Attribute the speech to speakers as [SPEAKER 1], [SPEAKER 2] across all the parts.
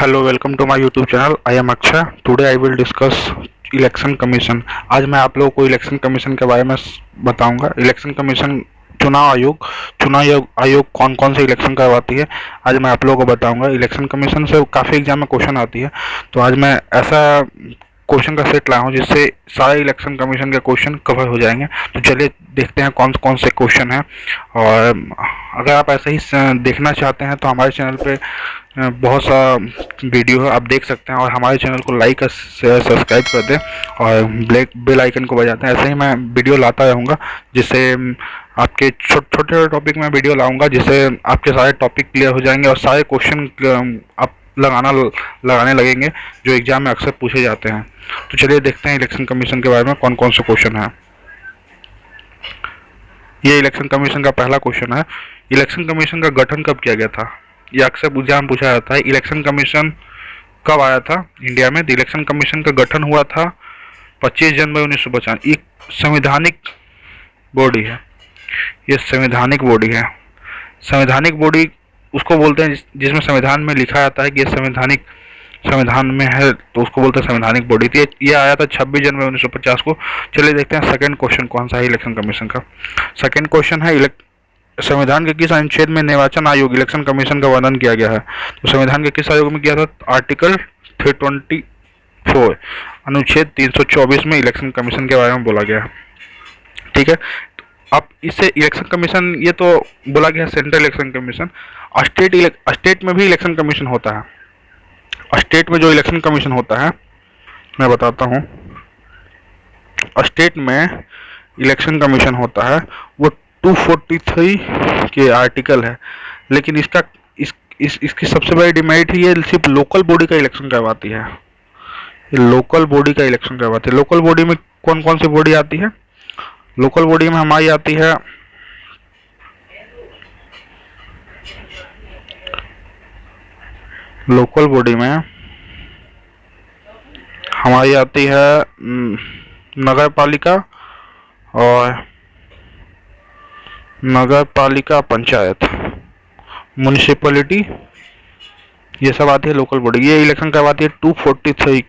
[SPEAKER 1] Hello, welcome to my YouTube channel. I am Akshay. Today I will discuss election commission. आज मैं आप लोगों को इलेक्शन कमीशन के बारे में बताऊंगा। इलेक्शन कमीशन चुनाव आयोग कौन कौन से इलेक्शन करवाती है, आज मैं आप लोगों को बताऊंगा। इलेक्शन कमीशन से काफ़ी एग्जाम में क्वेश्चन आती है, तो आज मैं ऐसा क्वेश्चन का सेट लाया हूँ जिससे सारे इलेक्शन कमीशन के क्वेश्चन कवर हो जाएंगे। तो चलिए देखते हैं कौन कौन से क्वेश्चन हैं। और अगर आप ऐसे ही देखना चाहते हैं तो हमारे चैनल पे बहुत सा वीडियो है, आप देख सकते हैं। और हमारे चैनल को लाइक और सब्सक्राइब कर दें और ब्लैक बेल आइकन को बजाते हैं। ऐसे ही मैं वीडियो लाता रहूँगा, जिससे आपके छोटे टॉपिक में वीडियो लाऊंगा, जिससे आपके सारे टॉपिक क्लियर हो जाएंगे और सारे क्वेश्चन आप लगाने लगेंगे जो एग्जाम में अक्सर पूछे जाते हैं। तो चलिए देखते हैं इलेक्शन कमीशन के बारे में कौन कौन से क्वेश्चन है। ये इलेक्शन कमीशन का पहला क्वेश्चन है। इलेक्शन कमीशन का गठन कब किया गया था? ये अक्सर एग्जाम पूछा जाता है। इलेक्शन कमीशन कब आया था इंडिया में? तो इलेक्शन कमीशन का गठन हुआ था 25 जनवरी 1995। एक संवैधानिक बॉडी है, ये संवैधानिक बॉडी है। संवैधानिक बॉडी उसको बोलते हैं जिसमें संविधान में लिखा जाता है कि ये संविधान में है, तो उसको बोलते हैं संवैधानिक बॉडी। तो ये आया था 26 जनवरी 1950 को। चलिए देखते हैं सेकंड क्वेश्चन कौन सा है इलेक्शन कमीशन का। सेकंड क्वेश्चन है, संविधान के किस अनुच्छेद में निर्वाचन आयोग इलेक्शन कमीशन का वर्णन किया गया है? तो संविधान के किस आयोग में किया था? आर्टिकल 324 अनुच्छेद 324 में इलेक्शन कमीशन के बारे में बोला गया है। ठीक है, अब इससे इलेक्शन कमीशन, ये तो बोला गया सेंट्रल इलेक्शन कमीशन। स्टेट में भी इलेक्शन कमीशन होता है। स्टेट में जो इलेक्शन कमीशन होता है मैं बताता हूँ। स्टेट में इलेक्शन कमीशन होता है वो 243 के आर्टिकल है, लेकिन इसकी सबसे बड़ी डिमेरिट ये सिर्फ लोकल बॉडी का इलेक्शन करवाती है। लोकल बॉडी का इलेक्शन करवाती है। लोकल बॉडी में कौन कौन सी बॉडी आती है? लोकल बॉडी में हमारी आती है लोकल बॉडी में हमारी आती है नगर पालिका और नगर पालिका, पंचायत, म्यूनिसिपैलिटी, ये सब आती है लोकल बॉडी। ये इलेक्शन करवाती है 243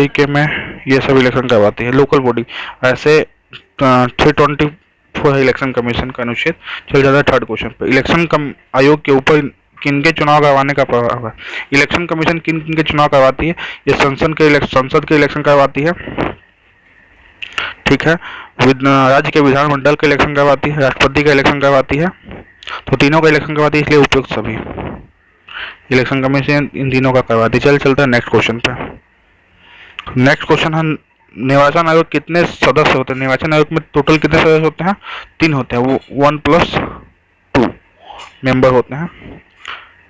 [SPEAKER 1] के में ये सब इलेक्शन करवाती है लोकल बॉडी। ऐसे 324 इलेक्शन कमीशन का अनुच्छेद। चल जाता है थर्ड क्वेश्चन पे। इलेक्शन आयोग के ऊपर किनके चुनाव करवाने का प्रभाव है? इलेक्शन कमीशन किन किन के चुनाव करवाती है? ये संसद के इलेक्शन करवाती है। ठीक है, राज्य के विधानमंडल का इलेक्शन करवाती है, राष्ट्रपति का इलेक्शन करवाती है। तो तीनों का इलेक्शन करवाती है, इसलिए उपयुक्त सभी इलेक्शन कमीशन इन तीनों का करवाती है। चलते हैं नेक्स्ट क्वेश्चन पे। नेक्स्ट क्वेश्चन है, निर्वाचन आयोग कितने सदस्य होते हैं? निर्वाचन आयोग में टोटल कितने सदस्य होते हैं? 3 होते हैं। वो 1+2 मेंबर होते हैं।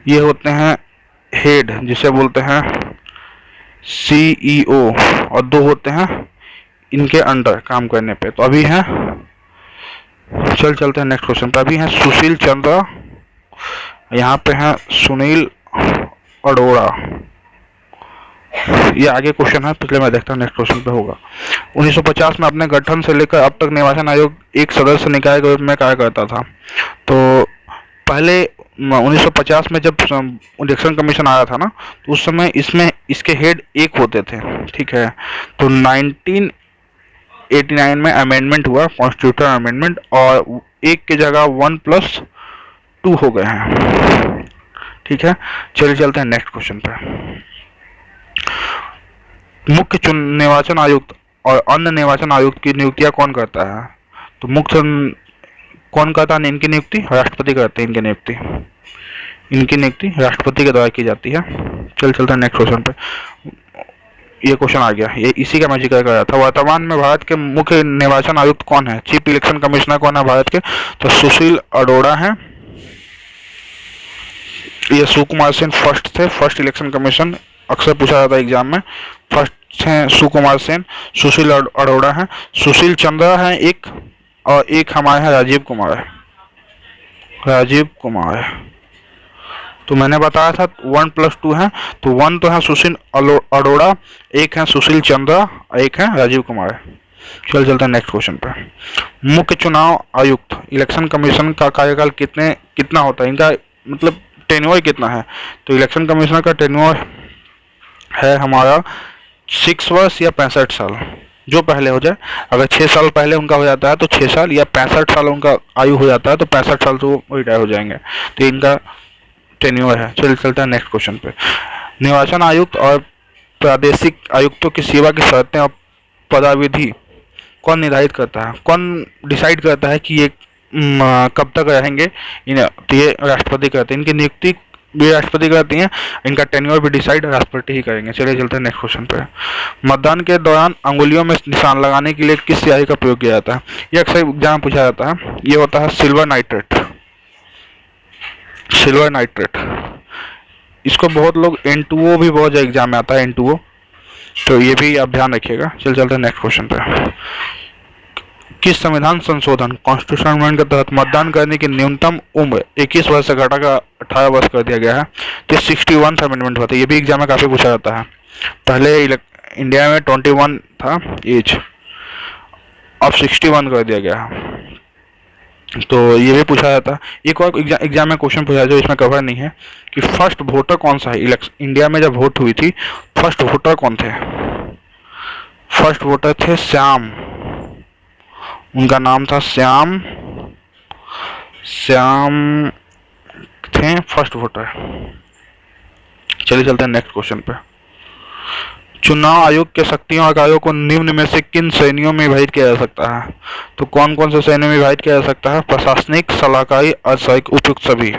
[SPEAKER 1] ये होते हैं हेड, जिसे बोलते हैं CEO, और 2 होते हैं इनके अंडर काम करने पे। तो अभी हैं, चलते हैं नेक्स्ट क्वेश्चन पे। अभी हैं सुशील चंद्रा, यहाँ पे हैं सुनील अरोड़ा। ये आगे क्वेश्चन है, पिछले मैं देखता हूँ नेक्स्ट क्वेश्चन पे होगा। 1950 में अपने गठन से लेकर अब तक निर्वाचन आयोग एक सदस्य निकाय के रूप में कार्य करता था। तो पहले 1950 में जब इलेक्शन कमीशन आया था ना, तो उस समय इसके हेड 1 होते थे। ठीक है, तो 1989 में अमेंडमेंट हुआ, कॉन्स्टिट्यूशन अमेंडमेंट, और 1 की जगह 1+2 हो गए हैं। ठीक है, चलते हैं नेक्स्ट क्वेश्चन पे। मुख्य निर्वाचन आयुक्त और अन्य निर्वाचन आयुक्त की नियुक्तियां कौन करता है? तो मुख्य कौन करता है इनकी नियुक्ति? राष्ट्रपति करते हैं इनकी नियुक्ति। राष्ट्रपति के द्वारा की जाती है। चलते हैं नेक्स्ट क्वेश्चन पे। ये क्वेश्चन आ गया, ये इसी का मैं जिक्र कर रहा था। वर्तमान में भारत के मुख्य निर्वाचन आयुक्त कौन है? चीफ इलेक्शन कमिश्नर कौन है भारत के? तो सुशील अरोड़ा है। ये सुकुमार सेन फर्स्ट थे। फर्स्ट इलेक्शन कमीशन अक्सर पूछा जाता है एग्जाम में। फर्स्ट है सुकुमार सेन, सुशील अरोड़ा है, सुशील चंद्रा है एक, और एक हमारे हैं राजीव कुमार है। तो मैंने बताया था 1+2 है, तो 1 तो है सुशील अरोड़ा, 1 है सुशील चंद्रा, 1 है राजीव कुमार। चलते हैं नेक्स्ट क्वेश्चन पे। मुख्य चुनाव आयुक्त इलेक्शन कमीशन का कार्यकाल कितना होता है? इनका मतलब टेन्योर कितना है, तो इलेक्शन कमिश्नर का टेन्योर है हमारा 6 वर्ष या 65 साल, जो पहले हो जाए। अगर 6 साल पहले उनका हो जाता है तो 6 साल, या 65 साल उनका आयु हो जाता है तो 65 साल तो वो रिटायर हो जाएंगे, तो इनका टेन्योर है। चलते हैं नेक्स्ट क्वेश्चन पे। निर्वाचन आयुक्त और प्रादेशिक आयुक्तों की सेवा की शर्तें और पदाविधि कौन निर्धारित करता है, कौन डिसाइड करता है कि ये कब तक रहेंगे? तो ये राष्ट्रपति करते हैं। इनकी नियुक्ति भी राष्ट्रपति करती हैं, इनका टेन्योर भी डिसाइड राष्ट्रपति ही करेंगे। चलिए चलते हैं नेक्स्ट क्वेश्चन पे। मतदान के दौरान अंगुलियों में निशान लगाने के लिए किस स्याही का प्रयोग किया जाता है? ये अक्सर एग्जाम में पूछा जाता है। ये होता है सिल्वर नाइट्रेट। सिल्वर नाइट्रेट, इसको बहुत लोग N2O भी बहुत एग्जाम में आता है, N2O, तो ये भी आप ध्यान रखिएगा। चलते हैं नेक्स्ट क्वेश्चन पे। किस संविधान संशोधन कॉन्स्टिट्यूशन अमेंडमेंट के तहत मतदान करने की न्यूनतम उम्र 21 वर्ष से घटाकर 18 वर्ष कर दिया गया है? तो 61 अमेंडमेंट होता है। ये भी एग्जाम में काफी पूछा जाता है। पहले इंडिया में 21 था एज, अब 61 कर दिया गया है, तो ये भी पूछा जाता है। एक और एग्जाम में क्वेश्चन पूछा जो इसमें कवर नहीं है कि फर्स्ट वोटर कौन सा है? इंडिया में जब वोट हुई थी फर्स्ट वोटर कौन थे? फर्स्ट वोटर थे श्याम, उनका नाम था श्याम थे फर्स्ट वोटर। चलिए चलते हैं नेक्स्ट क्वेश्चन पे। चुनाव आयोग के शक्तियों और कार्यों को निम्न में से किन श्रेणियों में विभाजित किया जा सकता है? तो कौन कौन से श्रेणियों में विभाजित किया जा सकता है? प्रशासनिक, सलाहकारी, अर्थसायिक, उपयुक्त सभी।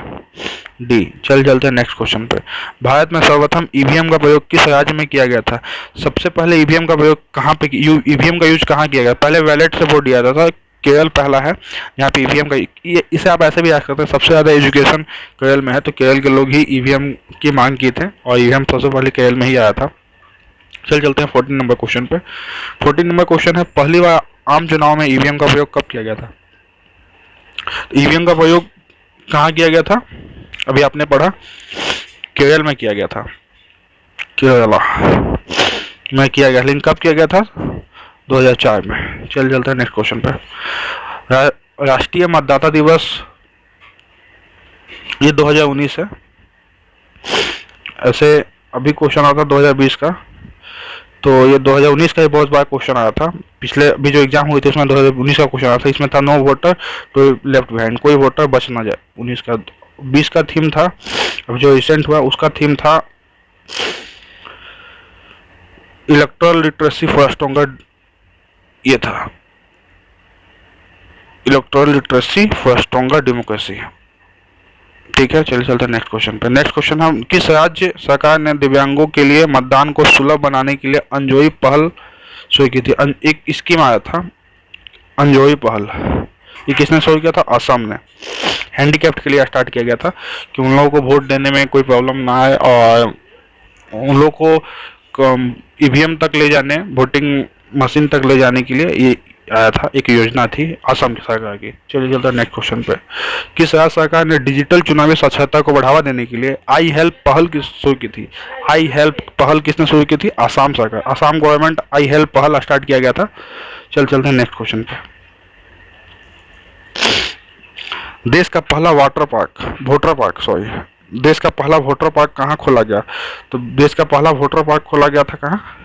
[SPEAKER 1] डी। चलते हैं नेक्स्ट क्वेश्चन पे। भारत में सर्वप्रथम ईवीएम का प्रयोग किस राज्य में किया गया था? सबसे पहले ईवीएम का प्रयोग कहाँ पे, ईवीएम का यूज कहाँ किया गया? पहले बैलेट से वोट दिया जाता था। केरल पहला है यहाँ पे ईवीएम का। इसे आप ऐसे भी याद करते हैं, सबसे ज़्यादा एजुकेशन केरल में है, तो केरल के लोग ही ईवीएम की मांग की थे और ईवीएम सबसे पहले केरल में ही आया था। चलते हैं 14 नंबर क्वेश्चन पे। 14 नंबर क्वेश्चन है, पहली बार आम चुनाव में ईवीएम का प्रयोग कब किया गया था? ईवीएम का प्रयोग कहाँ किया गया था? अभी आपने पढ़ा, केरल में किया गया था, केरला में किया गया, लेकिन कब किया गया था? 2004 में। चलते हैं नेक्स्ट क्वेश्चन पे। राष्ट्रीय मतदाता दिवस ये 2019 है। ऐसे अभी क्वेश्चन आता 2020 का, तो ये 2019 का ही बहुत बार क्वेश्चन आया था। पिछले अभी जो एग्जाम हुई थी उसमें 2019 का क्वेश्चन आया था। इसमें था नो वोटर तो लेफ्ट बिहाइंड, कोई वोटर बच ना जाए। 19 का 20 का थीम था, अब जो रिसेंट हुआ उसका थीम था इलेक्टोरल लिटरेसी फॉर स्ट्रॉन्गर, ये था electoral literacy for stronger democracy. ठीक है, चलिए चलते हैं नेक्स्ट क्वेश्चन पे। नेक्स्ट क्वेश्चन हम, किस राज्य सरकार ने दिव्यांगों के लिए मतदान को सुलभ बनाने के लिए अंजोई पहल शुरू की थी? एक स्कीम आया था अंजोई पहल, ये किसने शुरू किया था? असम ने। हैंडीकैप्ड के लिए स्टार्ट किया गया था कि उन लोगों को वोट देने में कोई प्रॉब्लम ना आए और उन लोगों को ईवीएम तक ले जाने, वोटिंग मशीन तक ले जाने के लिए ये आया था, एक योजना थी असम की सरकार की। चलिए चलते हैं नेक्स्ट क्वेश्चन पे। किस राज्य सरकार ने डिजिटल चुनावी साक्षरता को बढ़ावा देने के लिए आई हेल्प पहल शुरू की थी? आई हेल्प पहल किसने शुरू की थी? असम सरकार, असम गवर्नमेंट आई हेल्प पहल स्टार्ट किया गया था। चलते हैं नेक्स्ट क्वेश्चन पे। देश का पहला वोटर पार्क कहाँ खोला गया? तो देश का पहला वोटर पार्क खोला गया था कहाँ?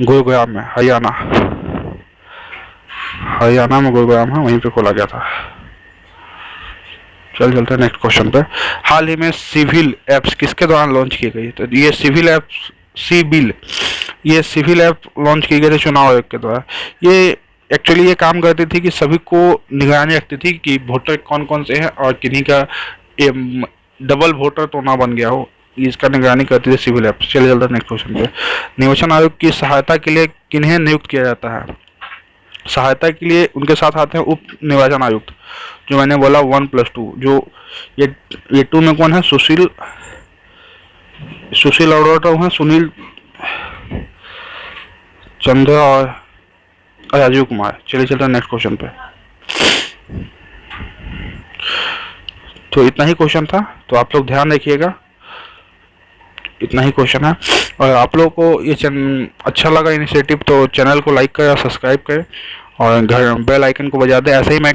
[SPEAKER 1] गुरुग्राम में, हरियाणा में गुरुग्राम है, वहीं पे खोला गया था। चलते हैं नेक्स्ट क्वेश्चन पे। हाल ही में सिविल एप्स किसके द्वारा लॉन्च की गई? तो ये सिविल ऐप लॉन्च की गई थी चुनाव आयोग के द्वारा। ये एक्चुअली ये काम करती थी कि सभी को निगरानी रखती थी कि वोटर कौन कौन से हैं और किन्हीं का डबल वोटर तो ना बन गया हो, इसका निगरानी करती थी सिविल ऐप। चलिए चलते हैं नेक्स्ट क्वेश्चन पे। निर्वाचन आयोग की सहायता के लिए किन्हें नियुक्त किया जाता है? सहायता के लिए उनके साथ आते हैं उप निर्वाचन आयुक्त, जो मैंने बोला 1+2, जो ये 2 में कौन है? सुशील अरोड़ा है, सुनील चंद्र और राजीव कुमार। चलिए चलते हैं नेक्स्ट क्वेश्चन पे। तो इतना ही क्वेश्चन था, तो आप लोग ध्यान रखिएगा, इतना ही क्वेश्चन है। और आप लोगों को ये अच्छा लगा इनिशिएटिव तो चैनल को लाइक करें, सब्सक्राइब करें और बेल आइकन को बजा दें। ऐसे ही मैं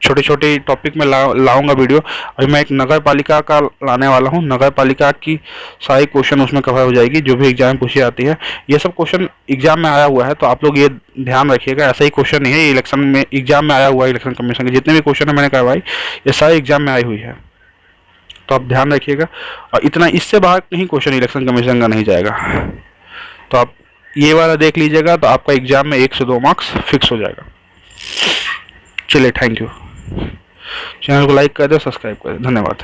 [SPEAKER 1] छोटे छोटे टॉपिक में लाऊंगा वीडियो। अभी मैं एक नगर पालिका का लाने वाला हूँ, नगर पालिका की सारी क्वेश्चन उसमें कवर हो जाएगी जो भी एग्जाम में पूछी जाती है। ये सब क्वेश्चन एग्जाम में आया हुआ है, तो आप लोग ये ध्यान रखिएगा, ऐसा ही क्वेश्चन नहीं है, ये इलेक्शन में एग्जाम में आया हुआ है। इलेक्शन कमीशन के जितने भी क्वेश्चन है मैंने करवाई, ये सारे एग्जाम में आई हुई है, तो आप ध्यान रखिएगा। और इतना, इससे बाहर कहीं क्वेश्चन इलेक्शन कमीशन का नहीं जाएगा, तो आप ये वाला देख लीजिएगा, तो आपका एग्जाम में 1 से 2 मार्क्स फिक्स हो जाएगा। चलिए, थैंक यू। चैनल को लाइक कर दो, सब्सक्राइब कर दो, धन्यवाद।